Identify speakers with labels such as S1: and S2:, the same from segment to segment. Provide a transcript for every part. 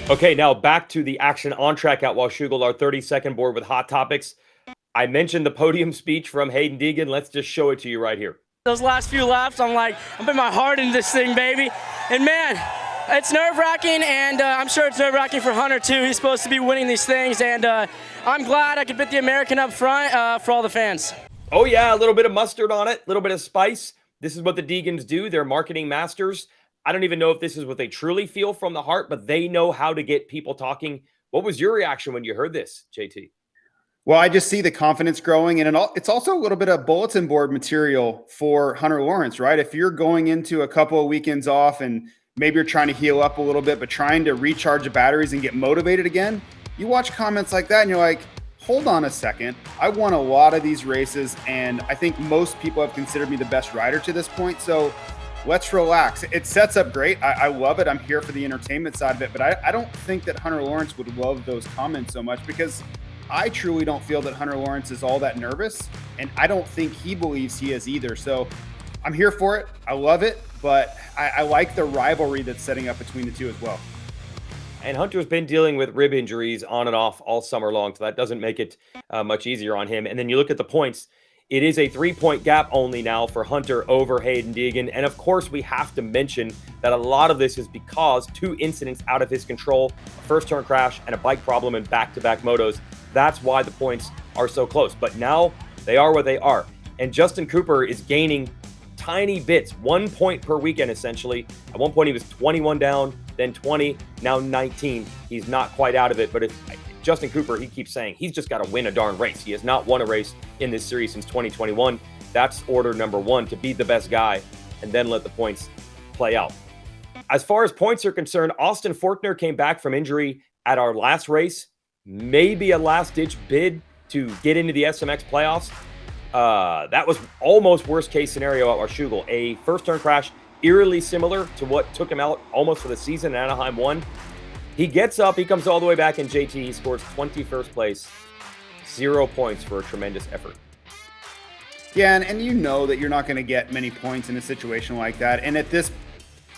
S1: Okay, now back to the action on track at Washougal, our 30-second board with hot topics. I mentioned the podium speech from Haiden Deegan. Let's just show it to you right here.
S2: Those last few laps, I'm putting my heart into this thing, baby. And man, it's nerve-wracking, and I'm sure it's nerve-wracking for Hunter too. He's supposed to be winning these things, and I'm glad I could put the American up front for all the fans.
S1: Oh yeah, a little bit of mustard on it, a little bit of spice. This is what the Deegans do. They're marketing masters. I don't even know if this is what they truly feel from the heart, but they know how to get people talking. What was your reaction when you heard this, JT?
S3: Well, I just see the confidence growing, and it's also a little bit of bulletin board material for Hunter Lawrence, right? If you're going into a couple of weekends off and maybe you're trying to heal up a little bit, but trying to recharge the batteries and get motivated again, you watch comments like that and you're like, hold on a second. I won a lot of these races, and I think most people have considered me the best rider to this point. So let's relax. It sets up great. I love it. I'm here for the entertainment side of it, but I don't think that Hunter Lawrence would love those comments so much, because I truly don't feel that Hunter Lawrence is all that nervous, and I don't think he believes he is either. So I'm here for it. I love it, but I like the rivalry that's setting up between the two as well.
S1: And Hunter's been dealing with rib injuries on and off all summer long, so that doesn't make it much easier on him. And then you look at the points. It is a 3-point gap only now for Hunter over Haiden Deegan. And of course, we have to mention that a lot of this is because 2 incidents out of his control, a first turn crash and a bike problem in back-to-back motos. That's why the points are so close. But now they are what they are. And Justin Cooper is gaining tiny bits, 1 point per weekend, essentially. At one point, he was 21 down, then 20, now 19. He's not quite out of it. But if Justin Cooper, he keeps saying he's just got to win a darn race. He has not won a race in this series since 2021. That's order number 1, to be the best guy and then let the points play out. As far as points are concerned, Austin Forkner came back from injury at our last race. Maybe a last-ditch bid to get into the SMX playoffs. That was almost worst-case scenario at Washougal. A first-turn crash, eerily similar to what took him out almost for the season in Anaheim 1. He gets up, he comes all the way back in JT. He scores 21st place, 0 points for a tremendous effort.
S3: Yeah, and you know that you're not going to get many points in a situation like that. And at this,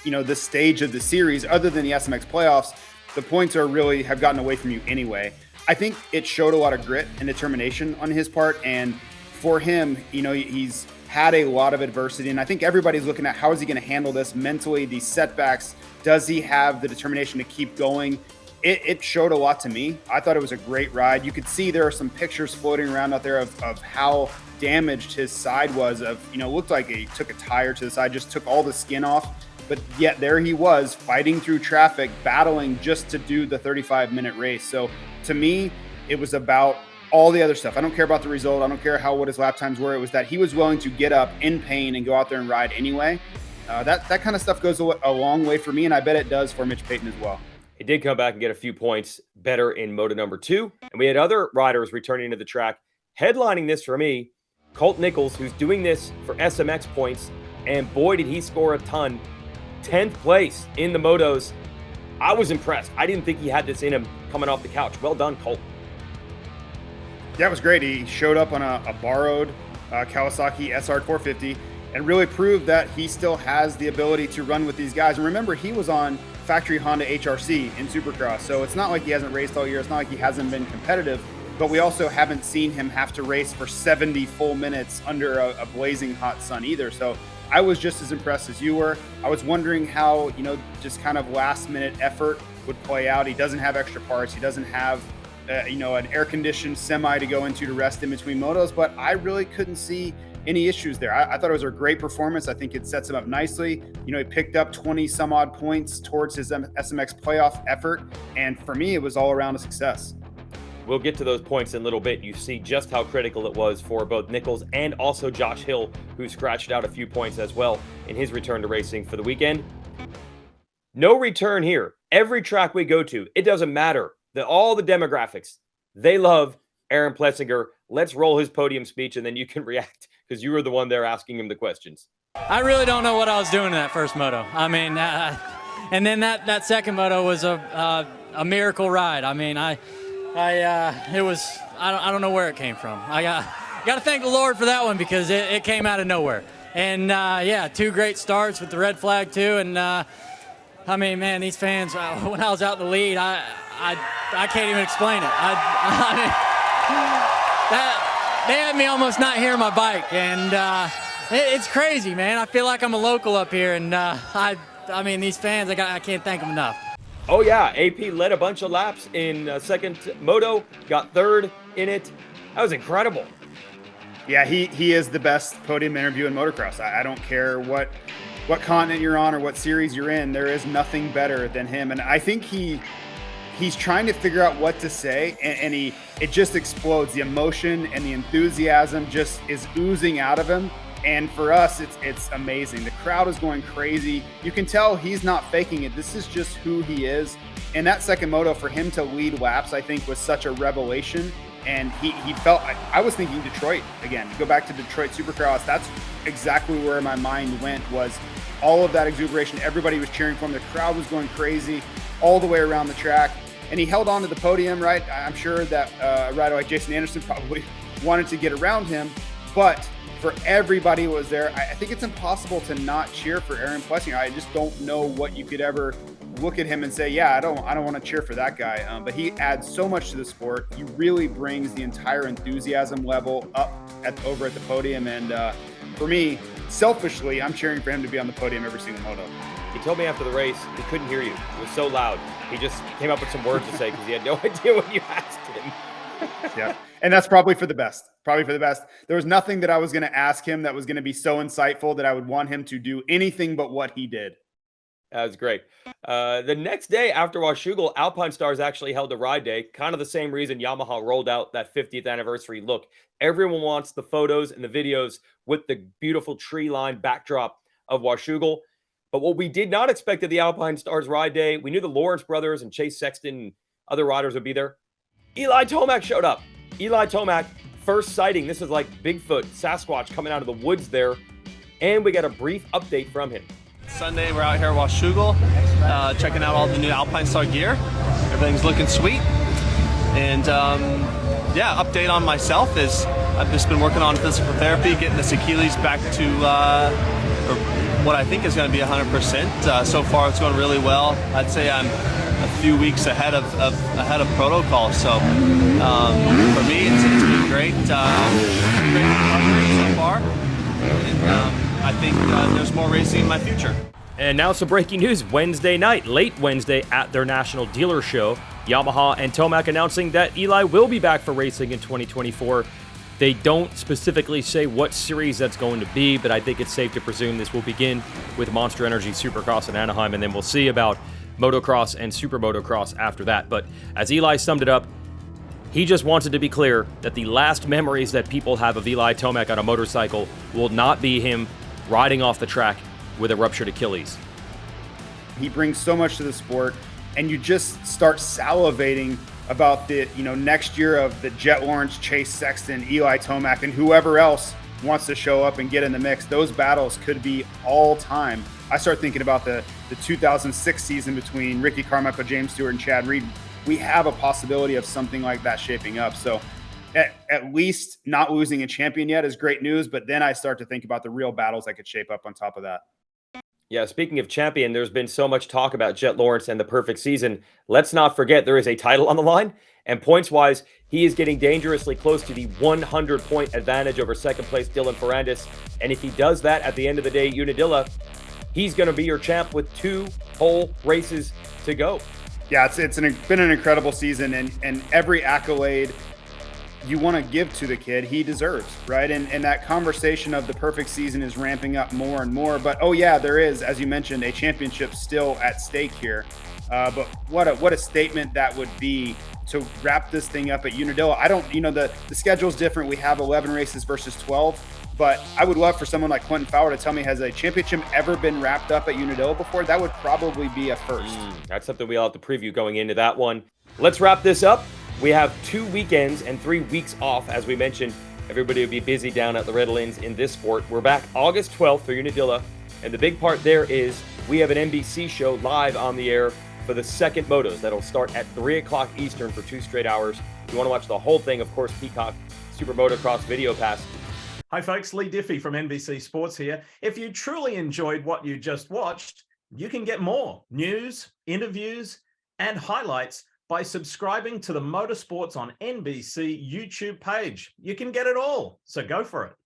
S3: this stage of the series, other than the SMX playoffs, the points have gotten away from you anyway. I think it showed a lot of grit and determination on his part. And for him, he's had a lot of adversity. And I think everybody's looking at how is he going to handle this mentally, these setbacks. Does he have the determination to keep going? It showed a lot to me. I thought it was a great ride. You could see there are some pictures floating around out there of how damaged his side was. Looked like he took a tire to the side, just took all the skin off. But yet there he was fighting through traffic, battling just to do the 35-minute race. So to me, it was about all the other stuff. I don't care about the result. I don't care what his lap times were. It was that he was willing to get up in pain and go out there and ride anyway. That kind of stuff goes a long way for me, and I bet it does for Mitch Payton as well.
S1: He did come back and get a few points better in Moto number 2. And we had other riders returning to the track. Headlining this for me, Colt Nichols, who's doing this for SMX points. And boy, did he score a ton. 10th place in the motos. I was impressed. I didn't think he had this in him coming off the couch. Well done, Colt.
S3: Yeah, it was great. He showed up on a borrowed Kawasaki SR450 and really proved that he still has the ability to run with these guys. And remember, he was on factory Honda HRC in Supercross, so it's not like he hasn't raced all year. It's not like he hasn't been competitive, but we also haven't seen him have to race for 70 full minutes under a blazing hot sun either. So I was just as impressed as you were. I was wondering how, just kind of last minute effort would play out. He doesn't have extra parts. He doesn't have, an air-conditioned semi to go into to rest in between motos, but I really couldn't see any issues there. I thought it was a great performance. I think it sets him up nicely. He picked up 20 some odd points towards his SMX playoff effort. And for me, it was all around a success.
S1: We'll get to those points in a little bit. You see just how critical it was for both Nichols and also Josh Hill, who scratched out a few points as well in his return to racing for the weekend. No return here. Every track we go to, it doesn't matter. All the demographics, they love Aaron Plessinger. Let's roll his podium speech, and then you can react, because you were the one there asking him the questions.
S4: I really don't know what I was doing in that first moto. I mean, and then that second moto was a miracle ride. I mean, I don't know where it came from. I got to thank the Lord for that one, because it came out of nowhere. And 2 great starts with the red flag too. And I mean, man, these fans, when I was out in the lead, I can't even explain it. They had me almost not hear my bike, and it's crazy, man. I feel like I'm a local up here, and I mean, these fans, I can't thank them enough.
S1: Oh yeah, AP led a bunch of laps in second moto, got third in it. That was incredible.
S3: Yeah, he is the best podium interview in motocross. I don't care what continent you're on or what series you're in. There is nothing better than him, and I think he's trying to figure out what to say, and it just explodes. The emotion and the enthusiasm just is oozing out of him. And for us, it's amazing. The crowd is going crazy. You can tell he's not faking it. This is just who he is. And that second moto, for him to lead laps, I think was such a revelation. And he felt, I was thinking Detroit again. Go back to Detroit Supercross. That's exactly where my mind went, was all of that exuberation. Everybody was cheering for him. The crowd was going crazy all the way around the track. And he held on to the podium, right? I'm sure that a rider like Jason Anderson probably wanted to get around him. But for everybody who was there, I think it's impossible to not cheer for Aaron Plessinger. I just don't know what you could ever look at him and say, yeah, I don't want to cheer for that guy. But he adds so much to the sport. He really brings the entire enthusiasm level up over at the podium. And for me, selfishly, I'm cheering for him to be on the podium every single moto.
S1: He told me after the race he couldn't hear you. It was so loud. He just came up with some words to say because he had no idea what you asked him.
S3: Yeah. And that's probably for the best. There was nothing that I was going to ask him that was going to be so insightful that I would want him to do anything but what he did.
S1: That was great. The next day after Washougal, Alpine Stars actually held a ride day. Kind of the same reason Yamaha rolled out that 50th anniversary look. Everyone wants the photos and the videos with the beautiful tree-lined backdrop of Washougal. But what we did not expect at the Alpine Stars ride day, we knew the Lawrence brothers and Chase Sexton and other riders would be there. Eli Tomac showed up. Eli Tomac, first sighting. This is like Bigfoot, Sasquatch coming out of the woods there. And we got a brief update from him.
S5: Sunday, we're out here at Washougal, checking out all the new Alpine Star gear. Everything's looking sweet. And yeah, update on myself is I've just been working on physical therapy, getting this Achilles back to what I think is going to be 100%. So far, it's going really well. I'd say I'm a few weeks ahead of protocol. So for me, it's been great. Great recovery so far. And I think there's more racing in my future.
S1: And now some breaking news. Wednesday night, late Wednesday at their national dealer show, Yamaha and Tomac announcing that Eli will be back for racing in 2024. They don't specifically say what series that's going to be, but I think it's safe to presume this will begin with Monster Energy Supercross in Anaheim, and then we'll see about motocross and super motocross after that. But as Eli summed it up, he just wanted to be clear that the last memories that people have of Eli Tomac on a motorcycle will not be him riding off the track with a ruptured Achilles.
S3: He brings so much to the sport, and you just start salivating about the next year of the Jett Lawrence, Chase Sexton, Eli Tomac, and whoever else wants to show up and get in the mix. Those battles could be all time. I start thinking about the 2006 season between Ricky Carmichael, James Stewart, and Chad Reed. We have a possibility of something like that shaping up. So at least not losing a champion yet is great news, but then I start to think about the real battles that could shape up on top of that.
S1: Yeah, speaking of champion, there's been so much talk about Jett Lawrence and the perfect season. Let's not forget there is a title on the line, and points-wise, he is getting dangerously close to the 100-point advantage over second-place Dylan Ferrandis. And if he does that at the end of the day, Unadilla, he's going to be your champ with 2 whole races to go.
S3: Yeah, it's been an incredible season, and every accolade you want to give to the kid, he deserves, right? And that conversation of the perfect season is ramping up more and more. But oh yeah, there is, as you mentioned, a championship still at stake here. But what a statement that would be to wrap this thing up at Unadilla. I don't, the schedule's different. We have 11 races versus 12. But I would love for someone like Quentin Fowler to tell me, has a championship ever been wrapped up at Unadilla before? That would probably be a first.
S1: That's something we'll have to preview going into that one. Let's wrap this up. We have 2 weekends and 3 weeks off. As we mentioned, everybody will be busy down at the Redlands in this sport. We're back August 12th for Unadilla. And the big part there is we have an NBC show live on the air for the second motos. That'll start at 3 o'clock Eastern for 2 straight hours. If you want to watch the whole thing, of course, Peacock Super Motocross Video Pass.
S6: Hi folks, Lee Diffie from NBC Sports here. If you truly enjoyed what you just watched, You can get more news, interviews, and highlights by subscribing to the Motorsports on NBC YouTube page. You can get it all, so go for it.